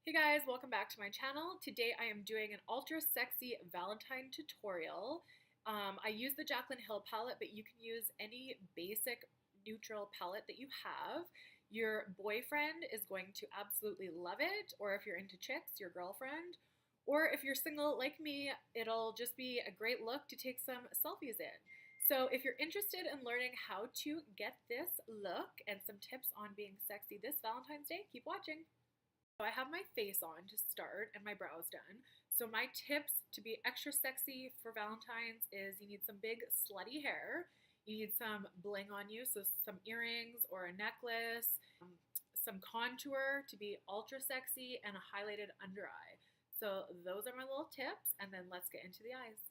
Hey guys, welcome back to my channel. Today I am doing an ultra sexy Valentine tutorial. I use the Jaclyn Hill palette, but you can use any basic neutral palette that you have. Your boyfriend is going to absolutely love it, or if you're into chicks, your girlfriend. Or if you're single like me, it'll just be a great look to take some selfies in. So if you're interested in learning how to get this look and some tips on being sexy this Valentine's Day, keep watching. So I have my face on to start and my brows done. So my tips to be extra sexy for Valentine's is you need some big slutty hair. You need some bling on you, so some earrings or a necklace, some contour to be ultra sexy, and a highlighted under eye. So those are my little tips, and then let's get into the eyes.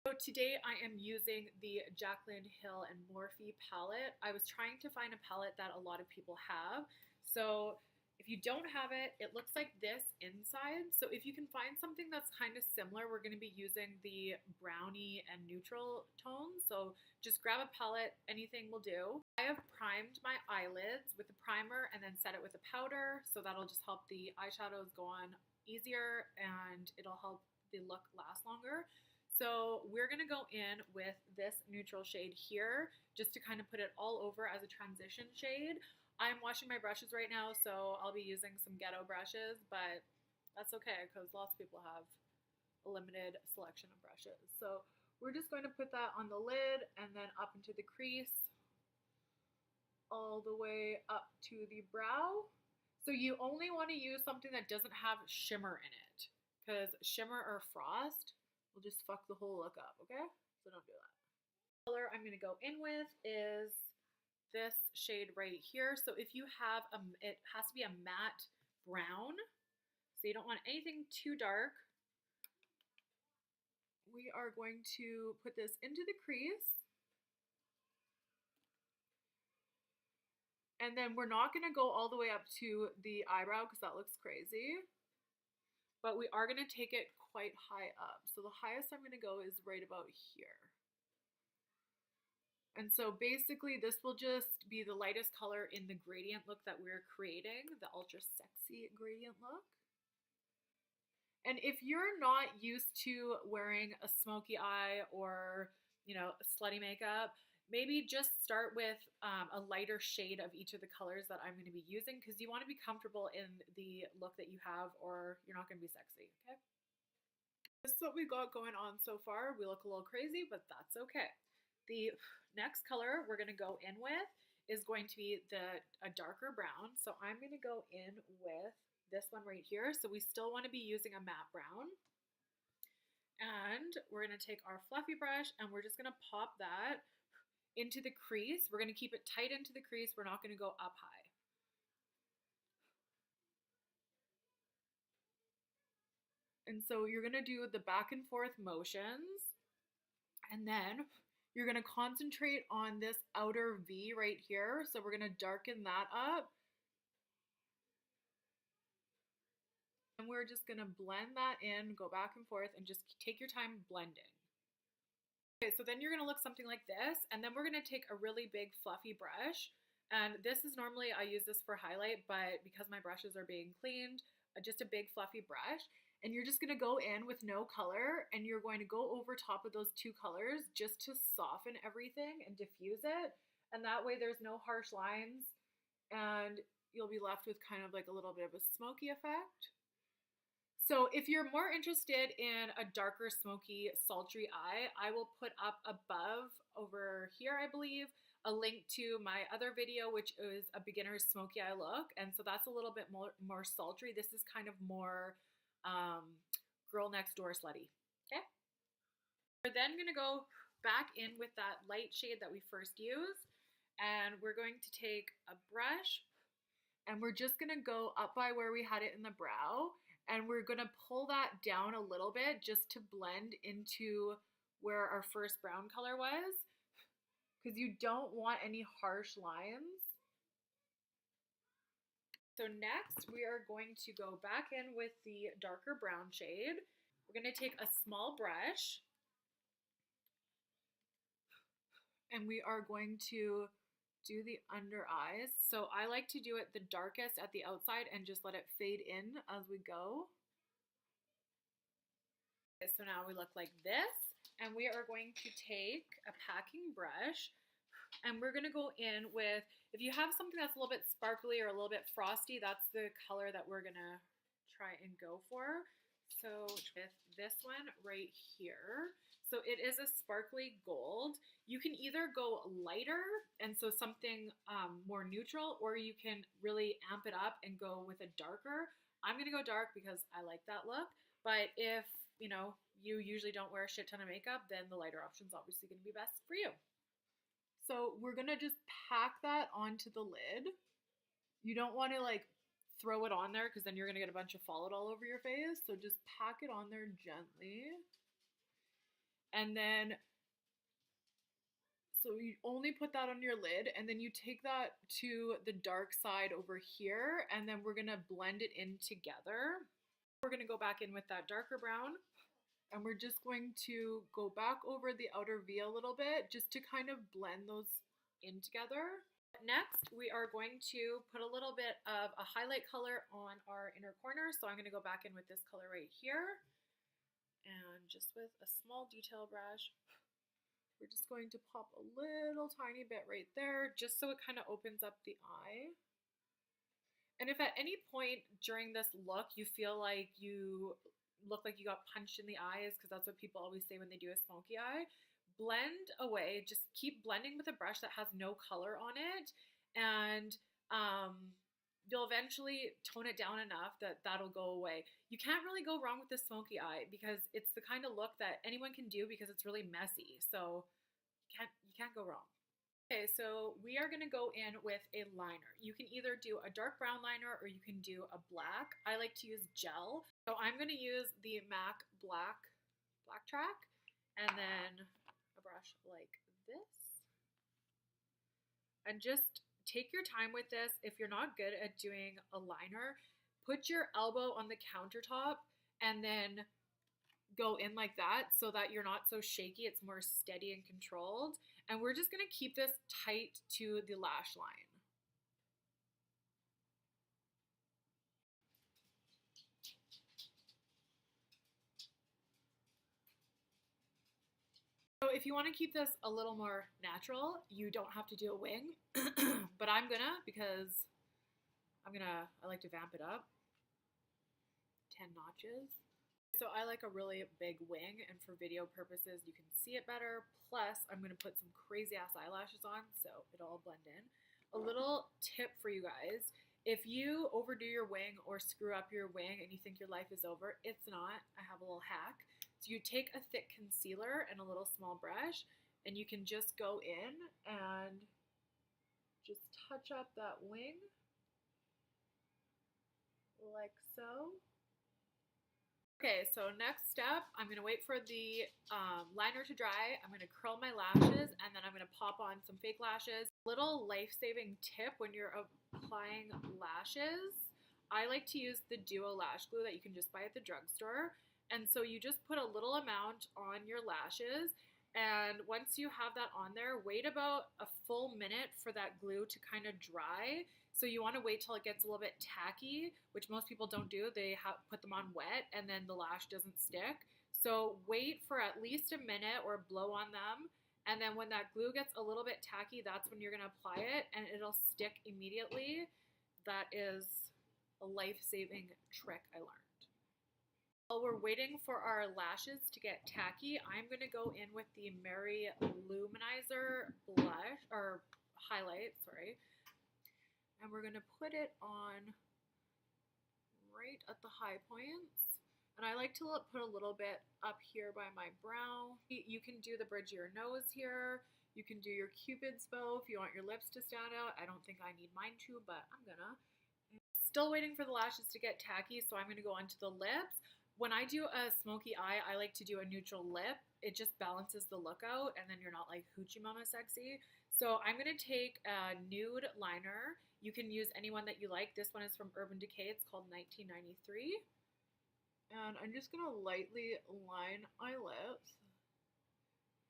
So today I am using the Jaclyn Hill and Morphe palette. I was trying to find a palette that a lot of people have. So if you don't have it, it looks like this inside. So if you can find something that's kind of similar, we're going to be using the brownie and neutral tones. So just grab a palette, anything will do. I have primed my eyelids with a primer and then set it with a powder. So that'll just help the eyeshadows go on easier and it'll help the look last longer. So we're going to go in with this neutral shade here just to kind of put it all over as a transition shade. I'm washing my brushes right now, so I'll be using some ghetto brushes, but that's okay because lots of people have a limited selection of brushes. So we're just going to put that on the lid and then up into the crease, all the way up to the brow. So you only want to use something that doesn't have shimmer in it, because shimmer or frost will just fuck the whole look up, okay? So don't do that. The color I'm going to go in with is this shade right here. So if you have it has to be a matte brown, so you don't want anything too dark. We are going to put this into the crease, and then we're not going to go all the way up to the eyebrow because that looks crazy, but we are going to take it quite high up. So the highest I'm going to go is right about here. And so basically this will just be the lightest color in the gradient look that we're creating, the ultra sexy gradient look. And if you're not used to wearing a smoky eye or, slutty makeup, maybe just start with a lighter shade of each of the colors that I'm going to be using, because you want to be comfortable in the look that you have or you're not going to be sexy, okay? This is what we've got going on so far. We look a little crazy, but that's okay. The next color we're going to go in with is going to be a darker brown. So I'm going to go in with this one right here. So we still want to be using a matte brown. And we're going to take our fluffy brush and we're just going to pop that into the crease. We're going to keep it tight into the crease. We're not going to go up high. And so you're going to do the back and forth motions, and then you're going to concentrate on this outer V right here. So we're going to darken that up. And we're just going to blend that in, go back and forth, and just take your time blending. Okay, so then you're going to look something like this. And then we're going to take a really big fluffy brush. And this is normally, I use this for highlight, but because my brushes are being cleaned, just a big fluffy brush. And you're just going to go in with no color, and you're going to go over top of those two colors just to soften everything and diffuse it. And that way there's no harsh lines, and you'll be left with kind of like a little bit of a smoky effect. So if you're more interested in a darker, smoky, sultry eye, I will put up above over here, I believe, a link to my other video, which is a beginner's smoky eye look. And so that's a little bit more sultry. This is kind of more girl next door slutty. Okay. We're then going to go back in with that light shade that we first used, and we're going to take a brush and we're just going to go up by where we had it in the brow, and we're going to pull that down a little bit just to blend into where our first brown color was, because you don't want any harsh lines. So next we are going to go back in with the darker brown shade. We're going to take a small brush and we are going to do the under eyes. So I like to do it the darkest at the outside and just let it fade in as we go. Okay, so now we look like this, and we are going to take a packing brush, and we're going to go in with, if you have something that's a little bit sparkly or a little bit frosty, that's the color that we're going to try and go for. So with this one right here, so it is a sparkly gold. You can either go lighter, and so something more neutral, or you can really amp it up and go with a darker. I'm going to go dark because I like that look, but if, you know, you usually don't wear a shit ton of makeup, then the lighter option is obviously going to be best for you. So we're going to just pack that onto the lid. You don't want to like throw it on there because then you're going to get a bunch of fallout all over your face. So just pack it on there gently. And then, so you only put that on your lid, and then you take that to the dark side over here, and then we're going to blend it in together. We're going to go back in with that darker brown, and we're just going to go back over the outer V a little bit just to kind of blend those in together. Next, we are going to put a little bit of a highlight color on our inner corner. So I'm going to go back in with this color right here. And just with a small detail brush, we're just going to pop a little tiny bit right there, just so it kind of opens up the eye. And if at any point during this look you feel like you look like you got punched in the eyes, because that's what people always say when they do a smoky eye, blend away. Just keep blending with a brush that has no color on it, and you'll eventually tone it down enough that that'll go away. You can't really go wrong with the smoky eye because it's the kind of look that anyone can do because it's really messy. So you can't go wrong. Okay, so we are going to go in with a liner. You can either do a dark brown liner or you can do a black. I like to use gel. So I'm going to use the MAC Blacktrack, and then a brush like this. And just take your time with this. If you're not good at doing a liner, put your elbow on the countertop and then go in like that so that you're not so shaky. It's more steady and controlled. And we're just going to keep this tight to the lash line. So if you want to keep this a little more natural, you don't have to do a wing, but I'm gonna, because I like to vamp it up. 10 notches. So I like a really big wing, and for video purposes, you can see it better. Plus, I'm gonna put some crazy ass eyelashes on, so it'll all blend in. A little tip for you guys: if you overdo your wing or screw up your wing and you think your life is over, it's not. I have a little hack. So you take a thick concealer and a little small brush, and you can just go in and just touch up that wing like so. Okay, so next step, I'm going to wait for the liner to dry. I'm going to curl my lashes, and then I'm going to pop on some fake lashes. Little life-saving tip when you're applying lashes, I like to use the Duo Lash Glue that you can just buy at the drugstore. And so you just put a little amount on your lashes, and once you have that on there, wait about a full minute for that glue to kind of dry. So you want to wait till it gets a little bit tacky, which most people don't do. They put them on wet and then the lash doesn't stick. So wait for at least a minute or blow on them. And then when that glue gets a little bit tacky, that's when you're going to apply it, and it'll stick immediately. That is a life-saving trick I learned. While we're waiting for our lashes to get tacky, I'm going to go in with the MaryLouMinizer blush, or highlight, sorry. And we're going to put it on right at the high points. And I like to put a little bit up here by my brow. You can do the bridge of your nose here. You can do your Cupid's bow if you want your lips to stand out. I don't think I need mine to, but I'm gonna. Still waiting for the lashes to get tacky, so I'm going to go onto the lips. When I do a smoky eye, I like to do a neutral lip. It just balances the look out, and then you're not like hoochie mama sexy. So I'm going to take a nude liner. You can use any one that you like. This one is from Urban Decay. It's called 1993. And I'm just going to lightly line my lips.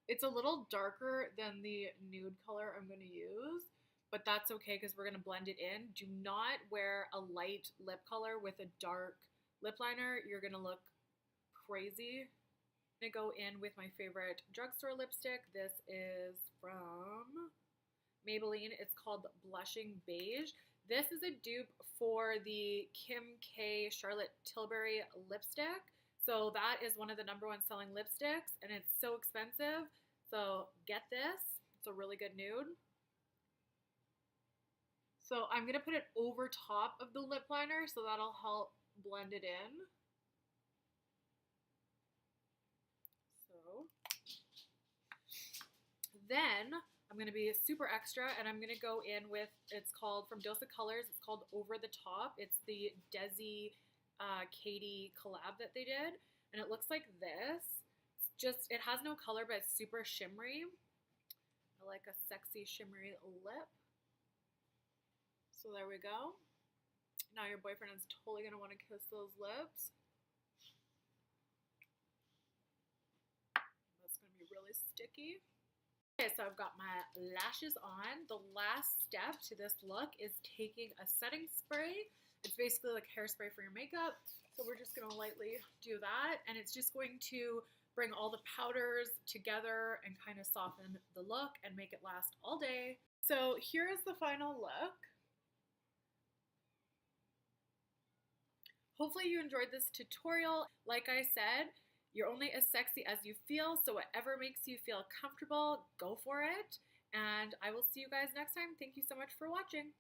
It's a little darker than the nude color I'm going to use, but that's okay because we're going to blend it in. Do not wear a light lip color with a dark lip liner. You're going to look crazy. I'm going to go in with my favorite drugstore lipstick. This is from Maybelline. It's called Blushing Beige. This is a dupe for the Kim K Charlotte Tilbury lipstick. So that is one of the #1 selling lipsticks, and it's so expensive. So get this. It's a really good nude. So I'm going to put it over top of the lip liner, so that'll help blend it in. So then I'm going to be super extra, and I'm going to go in with, it's called, from Dose of Colors, it's called Over the Top. It's the Desi Katy collab that they did, and it looks like this. It's just, it has no color, but it's super shimmery. I like a sexy shimmery lip. So there we go. Now your boyfriend is totally going to want to kiss those lips. That's going to be really sticky. Okay, so I've got my lashes on. The last step to this look is taking a setting spray. It's basically like hairspray for your makeup. So we're just going to lightly do that. And it's just going to bring all the powders together and kind of soften the look and make it last all day. So here is the final look. Hopefully you enjoyed this tutorial. Like I said, you're only as sexy as you feel, so whatever makes you feel comfortable, go for it. And I will see you guys next time. Thank you so much for watching.